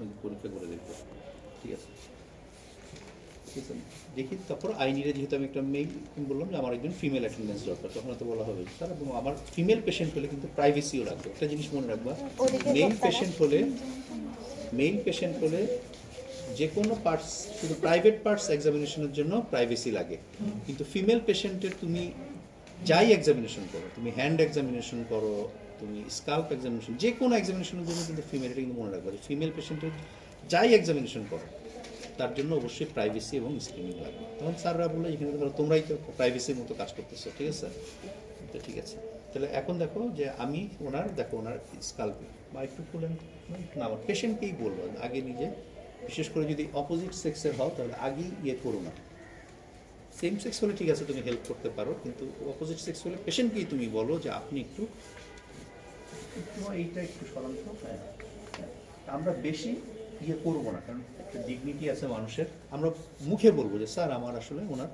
তোমাকে পরীক্ষা করে দেখবো, ঠিক আছে? ঠিক আছে, দেখি। তারপর আইনিরে যেহেতু আমি একটা মেইল বললাম যে আমার একজন ফিমেল অ্যাটেন্ডেন্স দরকার, তখন তো বলা হবে স্যার এবং আমার ফিমেল পেশেন্ট হলে কিন্তু প্রাইভেসিও রাখবে। একটা জিনিস মনে রাখবা, মেইল পেশেন্ট হলে যে কোনো পার্টস, শুধু প্রাইভেট পার্টস এক্সামিনেশনের জন্য প্রাইভেসি লাগে, কিন্তু ফিমেল পেশেন্টের তুমি যাই এক্সামিনেশন করো, তুমি হ্যান্ড এক্সামিনেশন করো, তুমি স্কাল্প এক্সামিনেশন, যে কোনো এক্সামিনেশনের জন্য কিন্তু ফিমেল, এটা কিন্তু মনে রাখবা যে ফিমেল পেশেন্টের যাই এক্সামিনেশন করো তার জন্য অবশ্যই প্রাইভেসি এবং স্ক্রিনিং লাগবে। তখন স্যাররা বললো এখানে ধরো তোমরাই তো প্রাইভেসির মতো কাজ করতেছো, ঠিক আছে? তো ঠিক আছে, তাহলে এখন দেখো যে আমি ওনার স্কাল্পে বা একটু খুলেন না, আমার পেশেন্টকেই বলবো আগে নিজে, বিশেষ করে যদি অপোজিট সেক্সের হও তাহলে আগেই করো না। সেম সেক্স হলে ঠিক আছে তুমি হেল্প করতে পারো, কিন্তু অপোজিট সেক্স হলে পেশেন্টকেই তুমি বলো যে আপনি একটু এইটা একটু সরান্ত। হ্যাঁ, আমরা বেশি করবো না, কারণ একটা ডিগনিটি আছে মানুষের। আমরা মুখে বলবো যে স্যার আমার আসলে ওনার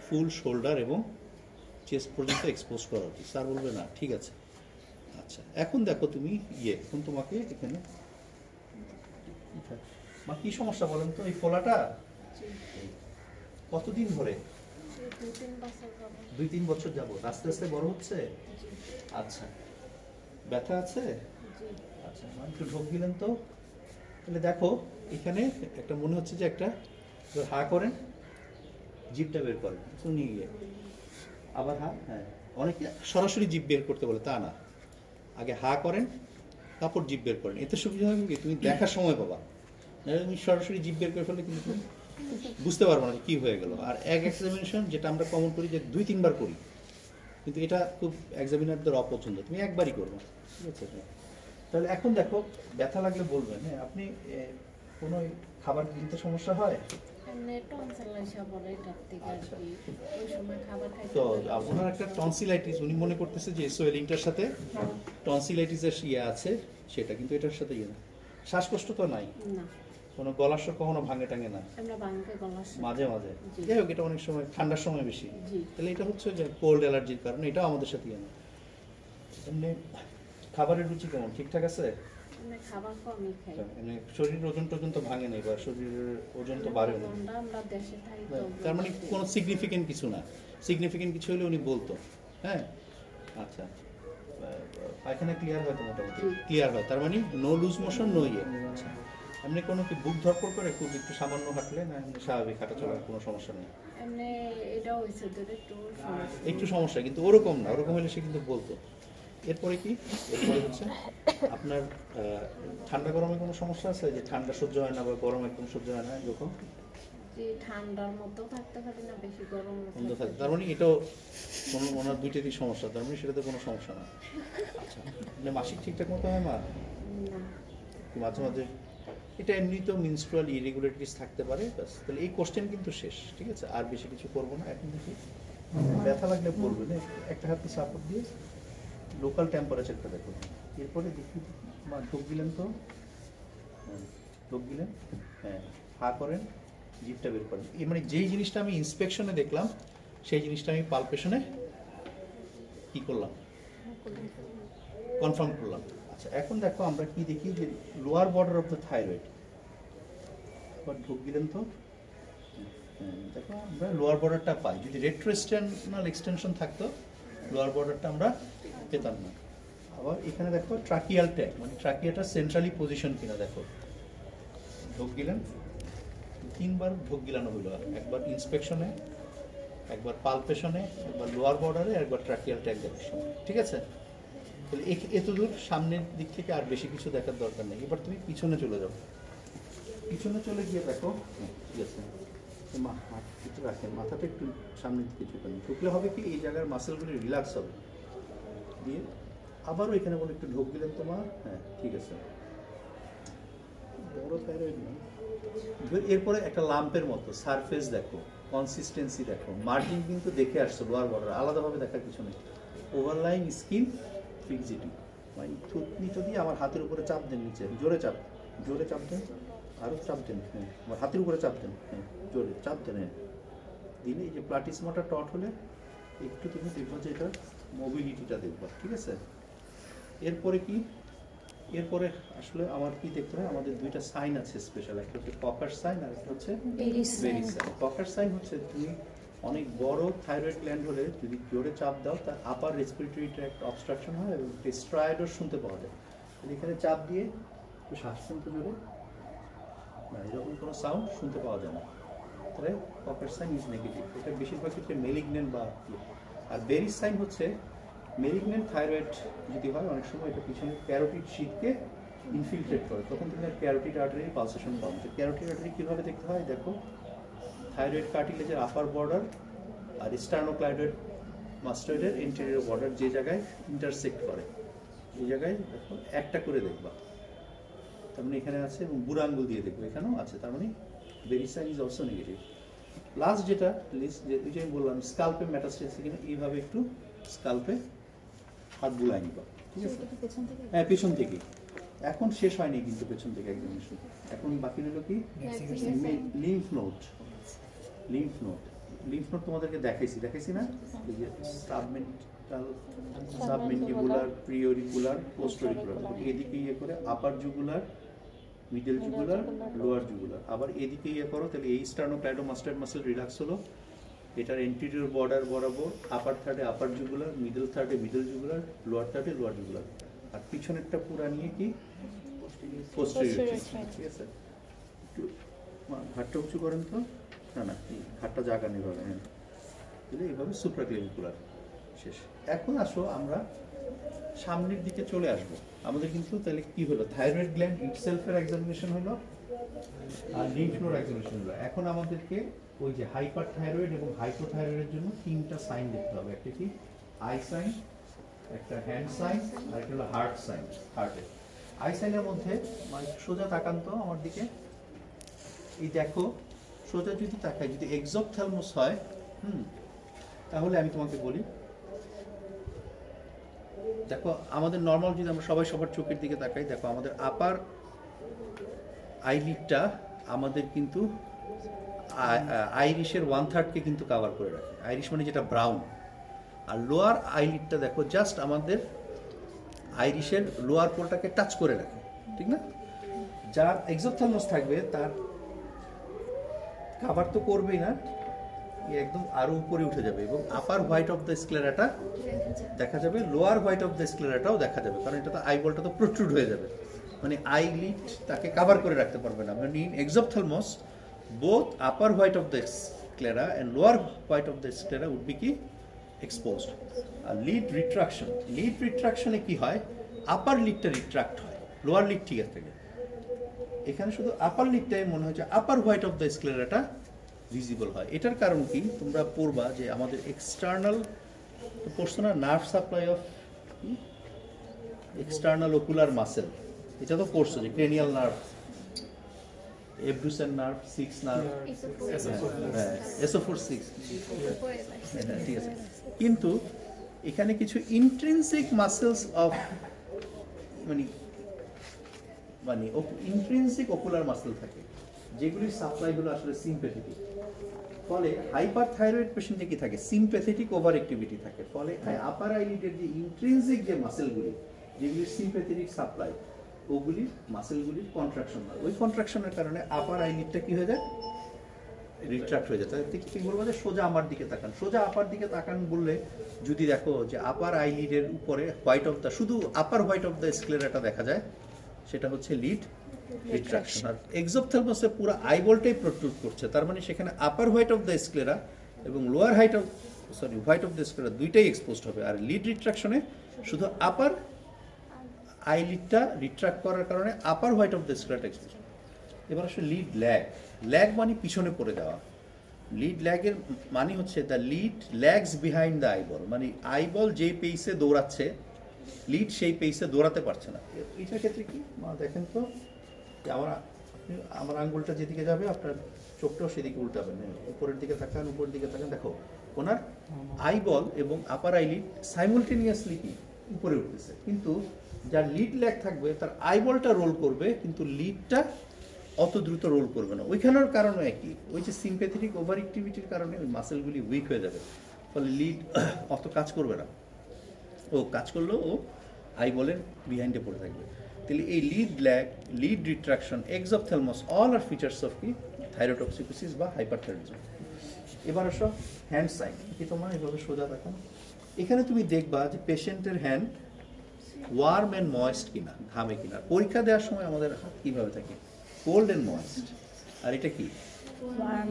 ফুল শোল্ডার এবং চেস্ট পর্যন্ত এক্সপোজ করা উচিত। স্যার বলবে না, ঠিক আছে। আচ্ছা, এখন দেখো তুমি এখন তোমাকে এখানে মা কি সমস্যা বলেন তো? এই ফোলাটা কতদিন ধরে? 2-3 বছর যাবো, আস্তে আস্তে বড় হচ্ছে। আচ্ছা, ব্যথা আছে? আচ্ছা, একটু ঢোক দিলেন তো। তাহলে দেখো এখানে একটা মনে হচ্ছে যে একটা, হা করেন, জিভটা বের করেন, শুনিয়ে গিয়ে আবার হা। হ্যাঁ, অনেকে সরাসরি জিভ বের করতে বলে, তা না, আগে হা করেন তারপর জিভ বের করেন। এতে সুবিধা হবে কি, তুমি দেখার সময় পাবা। তুমি সরাসরি জিভ বের করে ফেললে কিন্তু তুমি বুঝতে পারবো না কি হয়ে গেল। আর এক এক্সামিনেশন যেটা আমরা কমন করি যে 2-3 বার করি, কিন্তু এটা খুব এক্সামিনারদের অপছন্দ, তুমি একবারই করবে, ঠিক আছে? তাহলে এখন দেখো ব্যথা লাগলে বলবেন। হ্যাঁ, আপনি কোনো খাবার দিতে সমস্যা হয় তো আপনার একটা টনসিলাইটিস, উনি মনে করতেছে যে সোয়েলিংটার সাথে টনসিলাইটিসের আছে সেটা, কিন্তু এটার সাথে না। শ্বাসকষ্ট তো নাই, কোনো গলার স্বর কখনো ভাঙে টাঙে না? মাঝে মাঝে, যাই হোক, এটা অনেক সময় ঠান্ডার সময় বেশি। তাহলে এটা হচ্ছে যে কোল্ড অ্যালার্জির কারণে, এটাও আমাদের সাথে না। এমনি খাবারের রুচি কেমন, ঠিকঠাক আছে? শরীরের ওজন টোজন তো ভাঙে নেই, বা শরীরের ওজন তো বাড়ে না, তার মানে কোনো সিগনিফিকেন্ট কিছু না। সিগনিফিকেন্ট কিছু হলে উনি বলতো। হ্যাঁ, আচ্ছা, পায়খানা ক্লিয়ার হয় তো, মোটামুটি ক্লিয়ার হয়, তার মানে নো লুজ মোশন, নো ইয়ে। আচ্ছা, এমনি কোনো কি বুক ধরপড় করে খুব একটু সামান্য হাঁটলে, না এমনি স্বাভাবিক হাঁটা চলার কোনো সমস্যা নেই? একটু সমস্যা, কিন্তু ওরকম না, ওরকম হলে সে কিন্তু বলতো। এরপরে কি? এরপরে হচ্ছে আপনার ঠান্ডা গরমে কোনো সমস্যা আছে, যে ঠান্ডা সহ্য হয় না বা গরম একদম সহ্য হয় না এরকম? ঠান্ডার মধ্যেও থাকতে পারি না, বেশি গরম থাকে, তার মানে এটাও কোনো ওনার দুইটারই সমস্যা, তার মানে সেটাতে কোনো সমস্যা না। আচ্ছা, মাসিক ঠিকঠাক মতো হয় মা? মাঝে মাঝে এটা এমনিতেও মিনস্ট্রুয়াল ইরেগুলারিটিস থাকতে পারে, ব্যাস। তাহলে এই কোশ্চেন কিন্তু শেষ, ঠিক আছে? আর বেশি কিছু করবো না। এখন দেখি ব্যথা লাগলে বলবেন, একটা হাতে সাপোর্ট দিয়ে লোকাল টেম্পারেচারটা দেখুন। এরপরে দেখি মা ঢোক দিলেন তো, ঢোক দিলেন, হ্যাঁ, হা করেন, জিভটা বের করেন। এই মানে যেই জিনিসটা আমি ইন্সপেকশনে দেখলাম সেই জিনিসটা আমি পালপেশনে কি করলাম, কনফার্ম করলাম। আচ্ছা, এখন দেখো আমরা কি দেখি যে lower border of the thyroid, ঢোক দিলেন তো, দেখো আমরা লোয়ার বর্ডারটা পাই। যদি রেট্রোস্টেনাল এক্সটেনশন থাকতো লোয়ার বর্ডারটা আমরা পেতাম না। আবার এখানে দেখো ট্রাকিয়াল ট্যাগ, মানে ট্রাকিয়াটা সেন্ট্রালি পজিশন কিনা দেখো। ঢোক দিলেন, 3 বার ঢোক গিলানো হইল, একবার ইন্সপেকশনে, একবার পালপেশনে, একবার লোয়ার বর্ডারে, একবার ট্রাকিয়াল ট্যাগ দেখার সময়, ঠিক আছে? তাহলে এতদূর সামনের দিক থেকে আর বেশি কিছু দেখার দরকার নেই। এবার তুমি পিছনে চলে যাও, পিছনে চলে গিয়ে দেখো, ঠিক আছে, একটু রাখেন, মাথাটা একটু সামনের দিকে ঝুঁকান, ঝুঁকলে হবে কি এই জায়গার মাসেলগুলি রিল্যাক্স হবে। দিয়ে আবারও এখানে বলে একটু ঢোক দিলেন তোমার, হ্যাঁ, ঠিক আছে। বড় থাইরয়েড না। এরপরে একটা লাম্পের মতো সারফেস দেখো, কনসিস্টেন্সি দেখো, মার্জিন কিন্তু দেখে আসছো লোয়ার বর্ডার, আলাদাভাবে দেখার কিছু নেই। ওভারলাইং স্কিন ফিক্সিটি, মানে থুতনিটা দিয়ে আমার হাতের উপরে চাপ দেন, নিচে জোরে চাপ, জোরে চাপ দেন, আরও চাপ দেন, হ্যাঁ, আমার হাতের উপরে চাপ দেন, হ্যাঁ, জোরে চাপ দেন, হ্যাঁ, দিলে এই যে প্লাটিসমাটা টট হলে একটু তুমি দেখবো যে এটা মোবিলিটিটা দেখবা, ঠিক আছে? এরপরে কি এরপরে আসলে আমার কি দেখতে হয়, আমাদের দুইটা সাইন আছে স্পেশাল, একটা হচ্ছে ককার সাইন আর একটা হচ্ছে বেরি সাইন। ককার সাইন হচ্ছে তুমি অনেক বড় থাইরয়েড গ্ল্যান্ড হলে যদি জোরে চাপ দাও তার আপার রেসপিরেটরি ট্র্যাক্ট অবস্ট্রাকশন হয় এবং স্ট্রাইডর শুনতে পাওয়া যায়। এখানে চাপ দিয়ে একটু শ্বাস শুনতে জোরে না, এরকম কোনো সাউন্ড শুনতে পাওয়া যায় না, তাহলে ককার সাইন ইজ নেগেটিভ। এটা বেশিরভাগ ক্ষেত্রে মেলিগন্যান্ট বা আর বেরি সাইন হচ্ছে মেলিগন্যান্ট থাইরয়েড যদি হয় অনেক সময় এটা পিছনে ক্যারোটিড শীটকে ইনফিলট্রেট করে, তখন তুমি ক্যারোটিড আর্টারি পালসেশন পাও। তো ক্যারোটিড আর্টারি কীভাবে দেখতে হয় দেখো, থাইরয়েড কার্টিলেজের আপার বর্ডার আর স্টার্নোক্লাইডয়েড মাস্টয়েডের ইন্টেরিয়র বর্ডার যে জায়গায় ইন্টারসেক্ট করে এই জায়গায় দেখো একটা করে দেখবা, তার মানে এখানে আছে, এবং বুড়ো আঙ্গুল দিয়ে দেখবো এখানেও আছে, তার মানে Berry sign is also negative. Last যেটা যে আমি বললাম স্কাল্পে মেটাস্টেসিস, এখানে এইভাবে একটু স্কাল্পে হাত বুলাই নিবা, ঠিক আছে? হ্যাঁ, পেছন থেকে। এখন শেষ হয়নি কিন্তু পেছন থেকে একদম শুধু, এখন বাকি রইল কি lymph node. Lymph node, lymph node তোমাদেরকে দেখাইছি না, এই যে সাবমেন্টাল, সাবমেন্টিবুলার, প্রিঅরিকুলার, পোস্টোরিকুলার, এদিকে ইয়ে করে upper jugular, middle jugular, lower jugular, আবার এদিকে ইয়ে করো, তাহলে এই স্টার্নোক্লাইডোমাস্টয়েড মাসল রিল্যাক্স হলো, এটার এন্টিরিয়র বর্ডার বরাবর আপার থার্ডে আপার জুগুলার, মিডল থার্ডে মিডল জুগুলার, লোয়ার থার্ডে লোয়ার জুগুলার, আর পিছনেরটা পুরা নিয়ে কি পোস্টেরিয়র, ঠিক আছে? একটু ঘাটটা উঁচু করেন তো, না ঘাটটা জায়গা নেই ভাবে, হ্যাঁ, এইভাবে সুপ্রাক্লেভিকুলার শেষ। এখন আসো আমরা সামনের দিকে চলে আসবো। আমাদের কিন্তু তাহলে কি হলো, থাইরয়েড গ্ল্যান্ড ইটসেলফের এক্সামিনেশন হলো আর লিম্ফ নোড এক্সামিনেশন হলো। এখন আমাদেরকে ওই যে হাইপার থাইরয়েড এবং হাইপোথাইরয়েডের জন্য তিনটা সাইন দেখতে হবে, একটা কি আই সাইন, একটা হ্যান্ড সাইন, আর একটা হলো হার্ট সাইন। হার্টের আই সাইনের মধ্যে মানে সোজা তাকান তো আমার দিকে, এই দেখো সোজা যদি তাকাই, যদি এক্সোপথ্যালমাস হয় তাহলে আমি তোমাকে বলি, দেখো আমাদের নর্মাল যদি আমরা সবাই সবার চোখের দিকে তাকাই, দেখো আমাদের আপার আইলিডটা আমাদের কিন্তু আইরিশের 1/3কে কিন্তু কভার করে রাখে, আইরিশ মানে যেটা ব্রাউন, আর লোয়ার আইলিডটা দেখো জাস্ট আমাদের আইরিশের লোয়ার পোলটাকে টাচ করে রাখে, ঠিক না? যার এক্সোপথ্যালমাস থাকবে তার কভার তো করবেই না, একদম আরো উপরে উঠে যাবে এবং আপার হোয়াইট অফ দ্য স্ক্লেরাটা দেখা যাবে, লোয়ার হোয়াইট অফ দ্য স্ক্লেরাটাও দেখা যাবে, কারণ এটা তো আইবলটা তো প্রোট্রুড হয়ে যাবে, মানে আইলিড তাকে কভার করে রাখতে পারবে না। মানে in এক্সোপথ্যালমাস both upper white of the sclera and lower white of the sclera would be কি exposed. আর লিড রিট্রাকশনে কি হয়, আপার লিডটা রিট্রাক্ট হয়, লোয়ার লিড ঠিক আছে, এখানে শুধু আপার লিডটাই মনে হচ্ছে আপার হোয়াইট অফ দ্য স্ক্লেরাটা ভিজিবল হয়। এটার কারণ কি তোমরা পড়বা যে আমাদের এক্সটার্নাল পড়ছো না, nerve supply of external ocular muscle, এটা তো পড়ছো যে cranial nerve, abducens nerve, 6 nerve, SO4 6, ঠিক আছে। কিন্তু এখানে কিছু ইন্ট্রিনসিক মাসেলস অফ মানে ইন্ট্রিনসিক ওকুলার মাসেল থাকে, যেগুলির সাপ্লাইগুলো আসলে সিম্প্যাথেটিক। ফলে হাইপার থাইরয়েড পেশেন্টে কি থাকে, সিম্প্যাথেটিক ওভার অ্যাক্টিভিটি থাকে, ফলে আপার আইলিডের যে ইন্ট্রিনসিক যে মাসেলগুলি যেগুলির সিম্প্যাথেটিক সাপ্লাই, ওগুলি মাসেলগুলির কন্ট্রাকশন হয়, ওই কন্ট্রাকশনের কারণে আপার আইলিডটা কি হয়ে যায়, রিট্রাক্ট হয়ে যায়। তাহলে ঠিক বলবো যে সোজা আমার দিকে তাকান, সোজা আপার দিকে তাকান বললে যদি দেখো যে আপার আইলিডের উপরে হোয়াইট অফ দ্য, শুধু আপার হোয়াইট অফ দ্য স্ক্লেরাটা দেখা যায়, সেটা হচ্ছে লিড রিট্রাকশন। আর এক্সোপথ্যালমাসে পুরো আইবলটাই প্রোট্রুড করছে, তার মানে সেখানে আপার হোয়াইট অফ দ্য স্ক্লেরা এবং lower white of the sclera দুইটাই এক্সপোজড হবে। আর লিড রিট্রাকশনে শুধু আপার আইলিডটা রিট্রাক্ট করার কারণে আপার হোয়াইট অফ দ্য স্ক্লেরাটা এক্সপোজ। এবার আসলে লিড ল্যাগ মানে পিছনে পড়ে যাওয়া। লিড ল্যাগের মানে হচ্ছে the lead lags behind the eyeball, মানে আইবল যে পেইসে দৌড়াচ্ছে লিড সেই পেইসে দৌড়াতে পারছে না। এটার ক্ষেত্রে কি দেখেন তো, আমার আঙ্গুলটা যেদিকে যাবে আপনার চোখটাও সেদিকে উল্টাবেন, উপরের দিকে তাকান, উপরের দিকে তাকান, দেখো ওনার আইবল এবং আপার আইলিড সাইমultaneously কি উপরে উঠতেছে, কিন্তু যার লিড ল্যাগ থাকবে তার আইবলটা রোল করবে কিন্তু লিডটা অত দ্রুত রোল করবে না। ওইখানের কারণে একই, ওই যে সিম্প্যাথেটিক ওভার অ্যাক্টিভিটির কারণে ওই মাসেলগুলি উইক হয়ে যাবে, ফলে লিড অত কাজ করবে না, ও কাজ করলেও ও আইবলের বিহাইন্ডে পড়ে থাকবে। তাহলে এই lid lag, lid retraction, exophthalmos all are features of কি থাইরোটক্সিকোসিস বা হাইপারথাইরয়েডিজম। এবার আসো হ্যান্ড সাইন, কি তোমার এভাবে সোজা দেখো, এখানে তুমি দেখবা যে পেশেন্টের হ্যান্ড ওয়ার্ম অ্যান্ড ময়েস্ট কিনা, ঘামে কিনা। পরীক্ষা দেওয়ার সময় আমাদের হাত কীভাবে থাকে, কোল্ড অ্যান্ড ময়েস্ট, আর এটা কি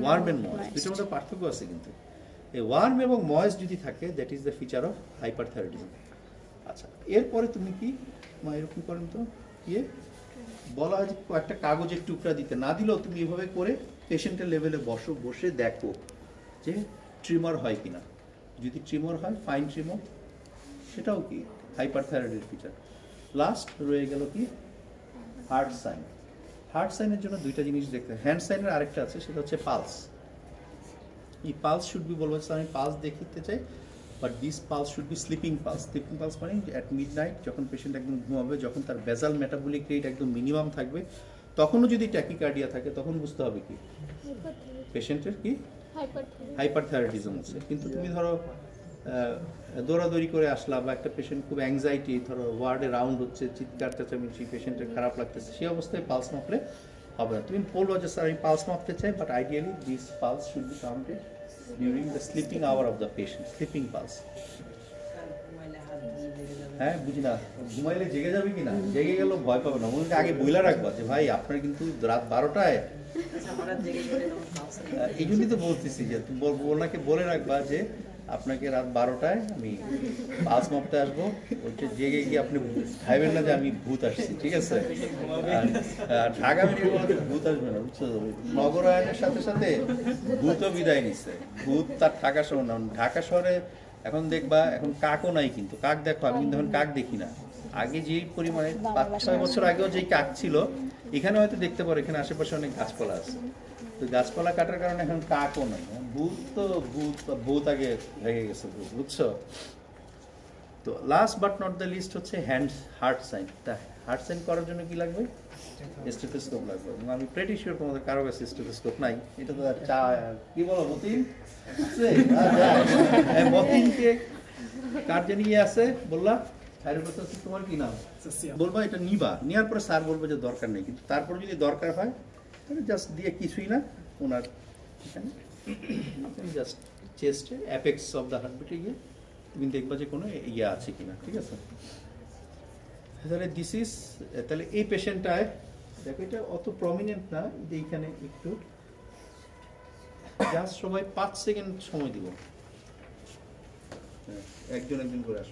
ওয়ার্ম অ্যান্ড ময়েস্ট, দুটোর মধ্যে পার্থক্য আছে কিন্তু। এই ওয়ার্ম এবং ময়েস্ট যদি থাকে that is the feature of hyperthyroidism. আচ্ছা, এরপরে তুমি কি এরকম করেন তো ইয়ে বলা হয় যে একটা কাগজের টুকরা দিতে, না দিলেও তুমি এভাবে করে পেশেন্টের লেভেলে বসো, বসে দেখো যে ট্রিমার হয় কিনা। যদি ট্রিমার হয়, ফাইন ট্রিমার, সেটাও কি হাইপারথাইরয়েডের ফিচার। লাস্ট রয়ে গেল কি হার্ট সাইন। হার্ট সাইনের জন্য দুইটা জিনিস দেখতে হয়। হ্যান্ড সাইনের আরেকটা আছে, সেটা হচ্ছে পালস। এই পালস শুড বি, বলবো আমি পালস দেখতে চাই, but this pulse should be sleeping pulse. Sleeping pulse মানে অ্যাট মিড নাইট, যখন পেশেন্ট একদম ঘুমাবে, যখন তার বেজাল মেটাবলিক রেট একদম মিনিমাম থাকবে, তখনও যদি ট্যাকিকার্ডিয়া থাকে, তখন বুঝতে হবে কি পেশেন্টের কি হাইপারথাইরয়েডিজম আছে। কিন্তু তুমি ধরো দৌড়াদৌড়ি করে আসলা, বা একটা পেশেন্ট খুব অ্যাংজাইটি, ধরো ওয়ার্ডে রাউন্ড হচ্ছে, চিৎকার চেঁচামেচি, পেশেন্টের খারাপ লাগতেছে, সেই অবস্থায় পালস মাপলে হবে না। তুমি বলবো যে স্যার আমি পালস মাপতে চাই, but ideally this pulse should be counted during the sleeping hour of the patient, sleeping pulse. হ্যাঁ, বুঝি না, ঘুমাইলে জেগে যাবে কিনা, জেগে গেল ভয় পাবে না, ওনাকে আগে বইলা রাখবা যে ভাই আপনার কিন্তু রাত 12টায়, এই জন্যই তো বলতেছি যে ওনাকে বলে রাখবা যে আপনাকে রাত 12টায় আমি পালস মাপতে আসবো, ওইটা জেগে গিয়ে আপনি ভাইবেন না যে আমি ভূত আসছি, ঠিক আছে? ঢাকা মেডিকেল কলেজে ভূত আসবে না, বুঝছো? নগরায়নের সাথে সাথে ভূতও বিদায় নিচ্ছে। ভূত তার থাকা শহর না, ঢাকা শহরে এখন দেখবা এখন কাকও নাই, কিন্তু কাক দেখো, আমি কিন্তু এখন কাক দেখি না। আগে যেই পরিমাণে 5-6 বছর আগেও যেই কাক ছিল, এখানে হয়তো দেখতে পারো, এখানে আশেপাশে অনেক গাছপালা আছে, তো গাছপালা কাটার কারণে এখন কাকও নাই। ভূত তো ভূত আগে লেগে গেছে, বুঝছো? তো last but not the least হচ্ছে হার্ট সাইন। তা হার্ট সাইন করার জন্য কি লাগবে? স্টেথোস্কোপ লাগবে। এবং আমি প্রেটি শিওর তোমাদের কারো কাছে স্টেথোস্কোপ নাই। এটা তো কি বলো মতিন, মতিনকে কার জানি আছে বললা, তোমার কি নাম বলবা, এটা নিবা, নেওয়ার পরে স্যার বলবে যে দরকার নেই, কিন্তু তারপর যদি দরকার হয় তাহলে জাস্ট দিয়ে কিছুই না, ওনার এখানে জাস্ট চেস্টে অ্যাপেক্স অফ দ্য হার্টবিটে গিয়ে তুমি দেখবা যে কোনো ইয়ে আছে কিনা, ঠিক আছে? তাহলে দিস ইজ, তাহলে এই পেশেন্টটায় দেখো, এটা অত প্রমিনেন্ট না, এইখানে একটু জাস্ট সবাই 5 সেকেন্ড সময় দিব, একজন একজন করে আসো।